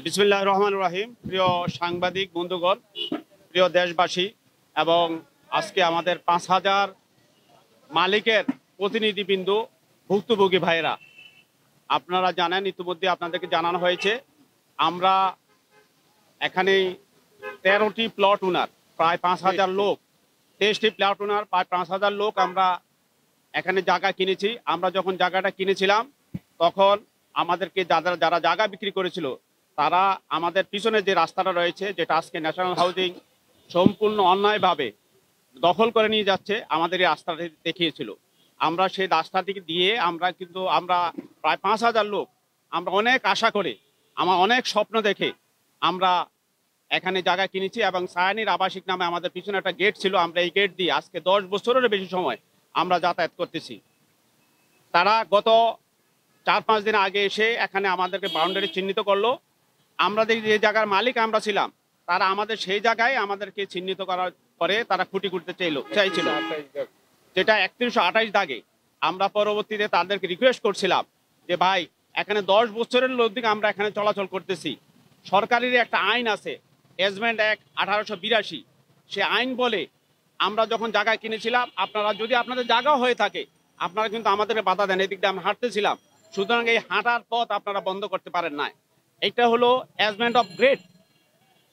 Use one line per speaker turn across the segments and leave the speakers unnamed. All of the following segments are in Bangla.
বিসমিল্লাহির রহমানির রহিম। প্রিয় সাংবাদিক বন্ধুগণ, প্রিয় দেশবাসী এবং আজকে আমাদের ৫,০০০ মালিকের প্রতিনিধিবৃন্দ, ভুক্তভোগী ভাইয়েরা, আপনারা জানেন, ইতিমধ্যে আপনাদেরকে জানানো হয়েছে, আমরা এখানে ১৩টি প্লট ওনার, প্রায় ৫,০০০ লোক, ২৩টি প্লট ওনার, প্রায় ৫,০০০ লোক আমরা এখানে জায়গা কিনেছি। আমরা যখন জায়গাটা কিনেছিলাম তখন আমাদেরকে যারা জায়গা বিক্রি করেছিল তারা আমাদের পিছনে যে রাস্তাটা রয়েছে, যেটা আজকে ন্যাশনাল হাউজিং সম্পূর্ণ অন্যায়ভাবে দখল করে নিয়ে যাচ্ছে, আমাদের এই রাস্তাটি দেখিয়েছিল। আমরা সেই রাস্তাটিকে দিয়ে আমরা প্রায় ৫,০০০ লোক, আমরা অনেক আশা করে, আমার অনেক স্বপ্ন দেখে আমরা এখানে জায়গা কিনেছি এবং সায়ানির আবাসিক নামে আমাদের পিছনে একটা গেট ছিল। আমরা এই গেট দিয়ে আজকে 10 বছরেরও বেশি সময় আমরা যাতায়াত করতেছি। তারা গত 4-5 দিন আগে এসে এখানে আমাদেরকে বাউন্ডারি চিহ্নিত করলো। আমরা যে জায়গার মালিক আমরা ছিলাম, তারা আমাদের সেই জায়গায় আমাদেরকে চিহ্নিত করে তারা খুঁটি করতে চাইছিল, যেটা ৩১28 দাগে। আমরা পরবর্তীতে তাদেরকে রিকোয়েস্ট করছিলাম যে ভাই, এখানে 10 বছরের লোক আমরা এখানে চলাচল করতেছি। সরকারের একটা আইন আছে, এজমেন্ট অ্যাক্ট 1882, সে আইন বলে আমরা যখন জায়গা কিনেছিলাম, যদি আপনাদের জায়গা হয়ে থাকে আপনারা কিন্তু আমাদের বাধা দেন, এদিক দিয়ে আমরা হাঁটতেছিলাম। সুতরাং এই হাঁটার পথ আপনারা বন্ধ করতে পারেন না। এটা হলো এজমেন্ট অফ গ্রেড,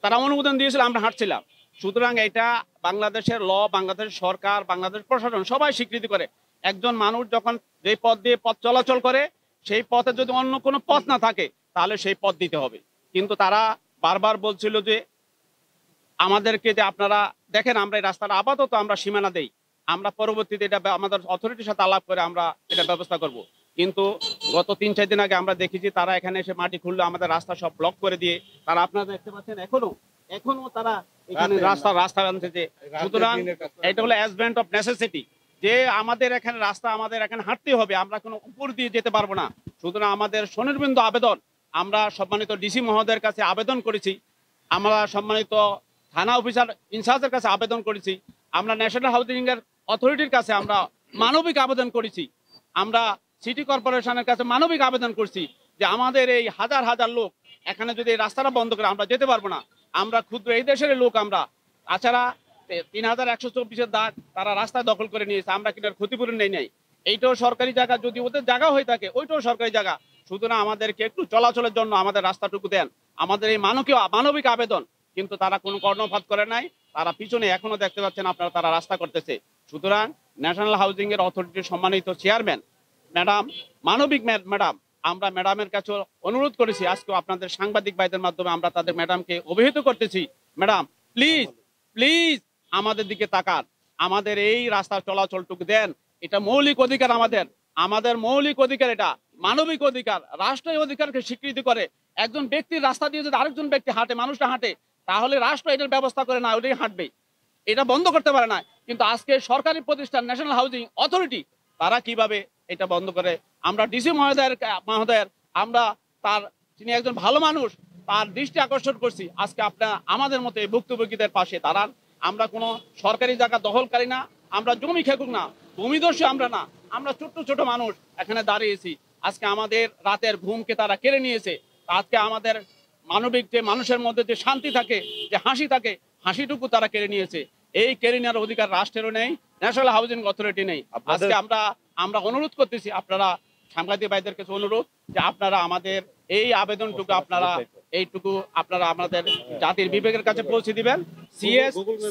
তারা অনুমোদন দিয়েছিল, আমরা হাঁটছিলাম। সুতরাং এটা বাংলাদেশের ল, বাংলাদেশের সরকার, বাংলাদেশ প্রশাসন সবাই স্বীকৃতি করে। একজন মানুষ যখন যে পথ দিয়ে পথ চলাচল করে, সেই পথে যদি অন্য কোনো পথ না থাকে তাহলে সেই পথ দিতে হবে। কিন্তু তারা বারবার বলছিল যে আমাদেরকে, যে আপনারা দেখেন আমরা এই রাস্তাটা আপাতত আমরা সীমানা দেই, আমরা পরবর্তীতে এটা আমাদের অথরিটির সাথে আলাপ করে আমরা এটা ব্যবস্থা করব। কিন্তু গত 3-4 দিন আগে আমরা দেখেছি তারা এখানে এসে মাটি খুললো, আমাদের রাস্তা সব ব্লক করে দিয়ে তারা, আপনারা দেখতে পাচ্ছেন এখনো তারা এখানে রাস্তা বানতেছে। সুতরাং এটা হলো এজমেন্ট অফ নেসেসিটি, যে আমাদের এখানে রাস্তা, আমাদের এখানে হাঁটতে হবে, আমরা কোনো উপর দিয়ে যেতে পারবো না। সুতরাং আমাদের স্বনির্বন্ধ আবেদন, আমরা সম্মানিত ডিসি মহোদয়ের কাছে আবেদন করেছি, আমরা সম্মানিত থানা অফিসার ইনচার্জের কাছে আবেদন করেছি, আমরা ন্যাশনাল হাউজিং এর অথরিটির কাছে আমরা মানবিক আবেদন করেছি, আমরা সিটি কর্পোরেশনের কাছে মানবিক আবেদন করছি যে আমাদের এই হাজার হাজার লোক এখানে যদি এই রাস্তাটা বন্ধ করে আমরা যেতে পারবো না। আমরা ক্ষুদ্র এই দেশের লোক, আমরা তাছাড়া 3124 দাগ তারা রাস্তা দখল করে নিয়েছে, আমরা কিন্তু ক্ষতিপূরণ নেই। এইটাও সরকারি জায়গা, যদি ওদের জায়গা হয়ে থাকে ওইটাও সরকারি জায়গা। সুতরাং আমাদেরকে একটু চলাচলের জন্য আমাদের রাস্তাটুকু দেন, আমাদের এই মানবিক আবেদন। কিন্তু তারা কোনো কর্ণপাত করে নাই, তারা পিছনে এখনো দেখতে পাচ্ছেন আপনারা, তারা রাস্তা করতেছে। সুতরাং ন্যাশনাল হাউজিং এর অথরিটির সম্মানিত চেয়ারম্যান ম্যাডাম, মানবিক ম্যাডাম, আমরা ম্যাডামের কাছে অনুরোধ করেছি, আজকেও আপনাদের সাংবাদিক ভাইদের মাধ্যমে আমরা তাদের ম্যাডামকে অভিহিত করতেছি, ম্যাডাম প্লিজ প্লিজ আমাদের দিকে তাকান, আমাদের এই রাস্তার চলাচলটুকু দেন। এটা মৌলিক অধিকার, আমাদের মৌলিক অধিকার, এটা মানবিক অধিকার, রাষ্ট্রীয় অধিকারকে স্বীকৃতি করে। একজন ব্যক্তির রাস্তা দিয়ে যদি আরেকজন ব্যক্তি হাঁটে, মানুষটা হাঁটে, তাহলে রাষ্ট্র এটার ব্যবস্থা করে না, ওটাই হাঁটবে, এটা বন্ধ করতে পারে না। কিন্তু আজকে সরকারি প্রতিষ্ঠান ন্যাশনাল হাউজিং অথরিটি তারা কিভাবে এটা বন্ধ করে। আমরা ডিসি মহোদয়ের আমরা তিনি একজন ভালো মানুষ, তার দৃষ্টি আকর্ষণ করছি, আজকে আপনারা আমাদের মতো এই ভুক্তভোগীদের পাশে দাঁড়ান। আমরা কোনো সরকারি জায়গা দখলকারী না, আমরা জমি খেকুক না, ভূমিদস্যু আমরা না, আমরা ছোট্ট ছোট মানুষ এখানে দাঁড়িয়েছি। আজকে আমাদের রাতের ঘুমকে তারা কেড়ে নিয়েছে। আজকে আমাদের মানবিক যে মানুষের মধ্যে যে শান্তি থাকে, যে হাসি থাকে, হাসিটুকু তারা কেড়ে নিয়েছে। এই কেড়ে নেওয়ার অধিকার রাষ্ট্রেরও নেই, ন্যাশনাল হাউজিং অথরিটি নেই। আজকে আমরা অনুরোধ করতেছি, আপনারা সাংবাদিক ভাইদের কাছে অনুরোধ যে আপনারা আমাদের এই আবেদনটুকু আপনারা আমাদের জাতির বিবেকের কাছে পৌঁছে দিবেন।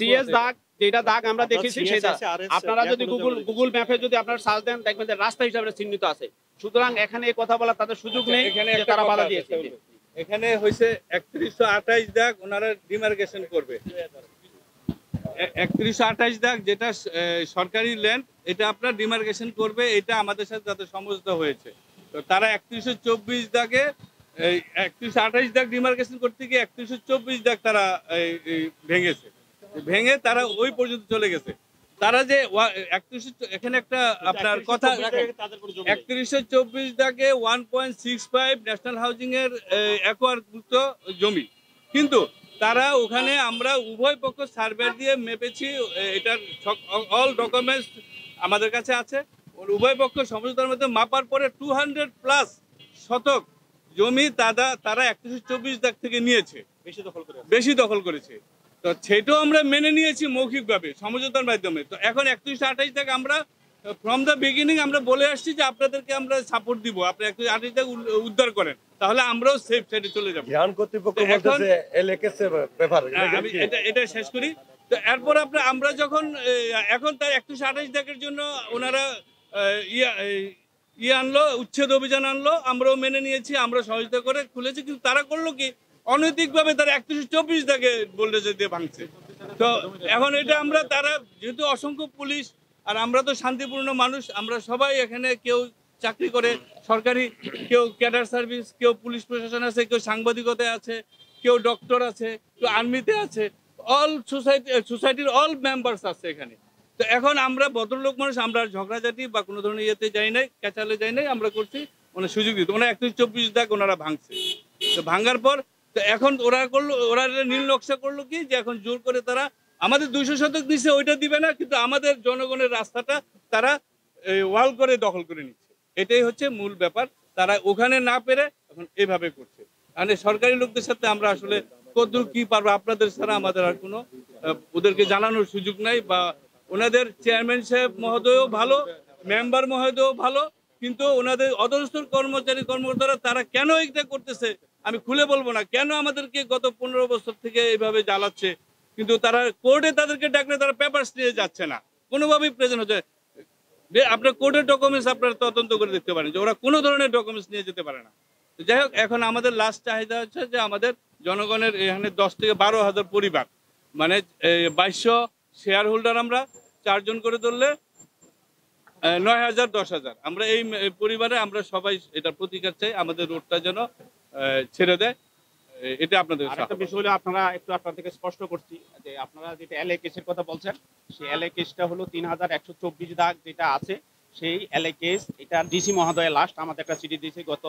সিএস দাগ, যেটা দাগ আমরা দেখেছি সেটা আপনারা যদি গুগল ম্যাপে যদি আপনারা সার্চ দেন, দেখবেন যে রাস্তা হিসাবে চিহ্নিত আছে। সুতরাং এখানে এই কথা বলার তাদের সুযোগ নেই, তারা বাধা দিয়েছে।
এখানে হয়েছে 3128 দাগ ওনারা ডিমার্কেশন করবে। 3128 দাগ যেটা সরকারি ল্যান্ড, এটা আপনার ডিমার্কেশন করবে, এটা আমাদের সাথে তাদের সমঝোতা হয়েছে। তো তারা 3124 দাগে 3128 দাগ ডিমার্কেশন করতে গিয়ে 3124 দাগ তারা ভেঙেছে, ভেঙে তারা ওই পর্যন্ত চলে গেছে। তারা যে এখানে একটা আপনার কথা রাখেন, 3124 দাগে 1.65 ন্যাশনাল হাউজিং এর একরভুক্ত জমি, কিন্তু তারা ওখানে আমরা উভয় পক্ষ সার্ভে দিয়ে মেপেছি, এটার অল ডকুমেন্টস আমাদের কাছে আছে। উভয় পক্ষ সমঝোতার মধ্যে মাপার পরে 200+ শতক জমি তারা 3124 দাগ থেকে নিয়েছে, বেশি দখল করেছে। তো সেটাও আমরা মেনে নিয়েছি মৌখিকভাবে সমঝোতার মাধ্যমে। তো এখন 3128 দাগ আমরা ফ্রম দ্য বিগিনিং আমরা বলে আসছি যে আপনাদেরকে আমরা সাপোর্ট দিব, আপনি 3128 দাগ উদ্ধার করেন, তাহলে আমরাও সেফ সাইডে চলে যাব।
ধ্যান কর্তৃপক্ষ বলতেছে এলএকেস ব্যাপার,
আমি এটা শেষ করি। তো এরপর আমরা যখন এখন তার 3128 দাগের জন্য ওনারা আনলো, উচ্ছেদ অভিযান আনলো, আমরাও মেনে নিয়েছি, আমরা সহযোগিতা করে খুলেছি। কিন্তু তারা করলো কি, অনৈতিকভাবে তারা 3124 দাগে বোল্ডোজার দিয়ে ভাঙছে। তো এখন এটা আমরা, তারা যেহেতু অসংখ্য পুলিশ, আর আমরা তো শান্তিপূর্ণ মানুষ, আমরা সবাই এখানে কেউ চাকরি করে সরকারি, কেউ ক্যাডার সার্ভিস, কেউ পুলিশ প্রশাসন আছে, কেউ সাংবাদিকতায় আছে, কেউ ডক্টর আছে, কেউ আর্মিতে আছে, অল সোসাইটির অল মেম্বার্স আছে এখানে। তো এখন আমরা ভদ্রলোক মানুষ, আমরা ঝগড়াঝাটি বা কোনো ধরনের ইয়েতে যাই নাই, ক্যাচালে যাই নাই, আমরা করছি ওনার সুযোগ দিতে। ওনারা 3124 দাগ ওনারা ভাঙছে। তো ভাঙার পর তো এখন ওরা নীল নকশা করলো কি, যে এখন জোর করে তারা আমাদের 200 শতক দিচ্ছে, ওইটা দিবে না, কিন্তু আমাদের জনগণের রাস্তাটা তারা ওয়াল করে দখল করে নিচ্ছে। এটাই হচ্ছে মূল ব্যাপার। তারা ওখানে না পেরে এখন এভাবে করছে। মানে সরকারি লোকদের সাথে আমরা আসলে কতদূর কি পারবো, আপনাদের ছাড়া আমাদের আর কোনো ওদেরকে জানানোর সুযোগ নাই। বা ওনাদের চেয়ারম্যান সাহেব মহোদয়ও ভালো, মেম্বার মহোদয়ও ভালো, কিন্তু ওনাদের অধস্তন কর্মকর্তারা তারা কেন এটা করতেছে আমি খুলে বলবো না, কেন আমাদেরকে গত 15 বছর থেকে এইভাবে জ্বালাচ্ছে, কিন্তু তারা কোর্টে তাদেরকে ডাকলে তারা পেপারস নিয়ে যাচ্ছে না, কোনোভাবেই প্রেজেন্ট হচ্ছে। আপনার কোর্টের ডকুমেন্টস আপনারা তদন্ত করে দেখতে পারেন যে ওরা কোনো ধরনের ডকুমেন্টস নিয়ে যেতে পারে না। যাই হোক, এখন আমাদের লাস্ট চাহিদা হচ্ছে যে আমাদের জনগণের এখানে 10 থেকে 12,000 পরিবার, মানে 2200 শেয়ার হোল্ডার, আমরা 4 জন করে ধরলে 9,000 10,000, আমরা এই পরিবারে আমরা সবাই এটা প্রতিকার চাই, আমাদের রোডটা যেন ছেড়ে দেয়। এটা আপনাদের
একটা বিষয় হলো, আপনারা একটু আপনাদেরকে স্পষ্ট করছি যে আপনারা যেটা এলএ কেসের কথা বলছেন, সেই এলএ কেসটা হলো 3124 দাগ যেটা আছে, সেই এলএ কেস, এটা ডিসি মহোদয় লাস্ট আমাদের একটা চিঠি দিয়েছে গত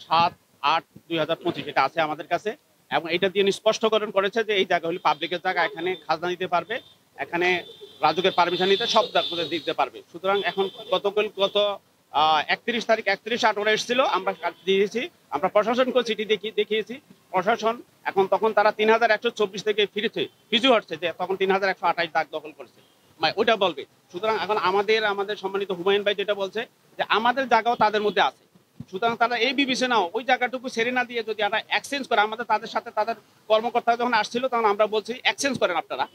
7/8/2025, এটা আছে আমাদের কাছে। এবং এটা দিয়ে স্পষ্টকরণ করেছে যে এই জায়গা হলো পাবলিকের জায়গা, এখানে খাজনা দিতে পারবে, এখানে রাজুকের পারমিশন নিতে সব দিতে পারবে। সুতরাং এখন গত 31 তারিখ 31/8 ওরা এসেছিল, আমরা দিয়েছি, আমরা প্রশাসনকে চিঠি দেখিয়েছি। প্রশাসন তখন তারা 3124 থেকে ফিজু হচ্ছে যে তখন 3128 দাগ দখল করেছে, ওইটা বলবে। সুতরাং এখন আমাদের সম্মানিত হুমায়ুন ভাই যেটা বলছে যে আমাদের জায়গাও তাদের মধ্যে আছে, সুতরাং তারা এই বিবেচনাও ওই জায়গাটুকু ছেড়ে না দিয়ে যদি আমরা এক্সচেঞ্জ করে, আমাদের তাদের সাথে তাদের কর্মকর্তা যখন আসছিল তখন আমরা বলছি এক্সচেঞ্জ করেন, আপনারা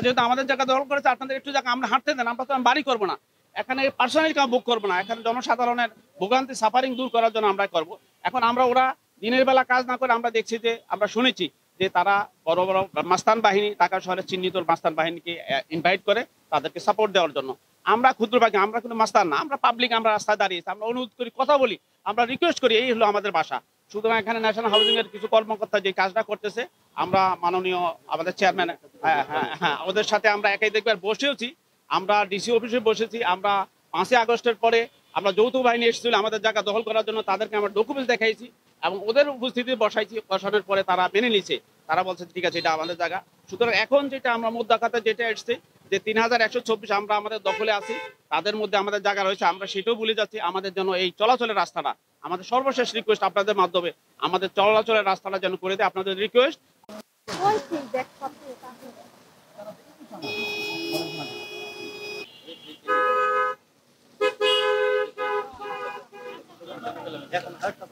যেহেতু আমাদের জায়গা দখল করেছে, আপনাদের একটু জায়গা আমরা হাঁটতে দেন, আমরা তো বাড়ি করবো না, এখানে পার্সোনালি কেউ বুক করবো না, এখানে জনসাধারণের ভোগান্তি সাফারিং দূর করার জন্য আমরা করব। এখন ওরা দিনের বেলা কাজ না করে, আমরা দেখছি যে আমরা শুনেছি যে তারা বড় বড় মাস্তান বাহিনী, ঢাকা শহরের চিহ্নিত মাস্তান বাহিনীকে ইনভাইট করে তাদেরকে সাপোর্ট দেওয়ার জন্য। আমরা ক্ষুদ্র বাহিনী, আমরা কিন্তু মাস্তান না, আমরা পাবলিক, আমরা রাস্তায় দাঁড়িয়েছি, আমরা অনুরোধ করি, কথা বলি, আমরা রিকোয়েস্ট করি, এই হলো আমাদের বাসা। সুতরাং এখানে ন্যাশনাল হাউজিং এর কিছু কর্মকর্তা যে কাজটা করতেছে, আমরা মাননীয় আমাদের চেয়ারম্যান ওদের সাথে আমরা একাই দেখবার বসেওছি, আমরা ডিসি অফিসে বসেছি, আমরা 5ই আগস্টের পরে আমরা যৌথ বাহিনী এসেছিল আমাদের জায়গা দখল করার জন্য, তাদেরকে আমরা ডকুমেন্টস দেখাইছি এবং ওদের উপস্থিতি বসানোর পরে তারা মেনে নিয়েছে, তারা বলছে ঠিক আছে এটা আমাদের জায়গা। সুতরাং এখন যেটা আমরা মুদ্রাখাতে যেটা এসছে যে 3124 আমরা আমাদের দখলে আছি, তাদের মধ্যে আমাদের জায়গা রয়েছে, আমরা সেটাও ভুলে যাচ্ছি। আমাদের জন্য এই চলাচলের রাস্তাটা, আমাদের সর্বশেষ রিকোয়েস্ট আপনাদের মাধ্যমে, আমাদের চলাচলের রাস্তাটা যেন করে দেয়, আপনাদের রিকোয়েস্ট।
এখন আরেকটা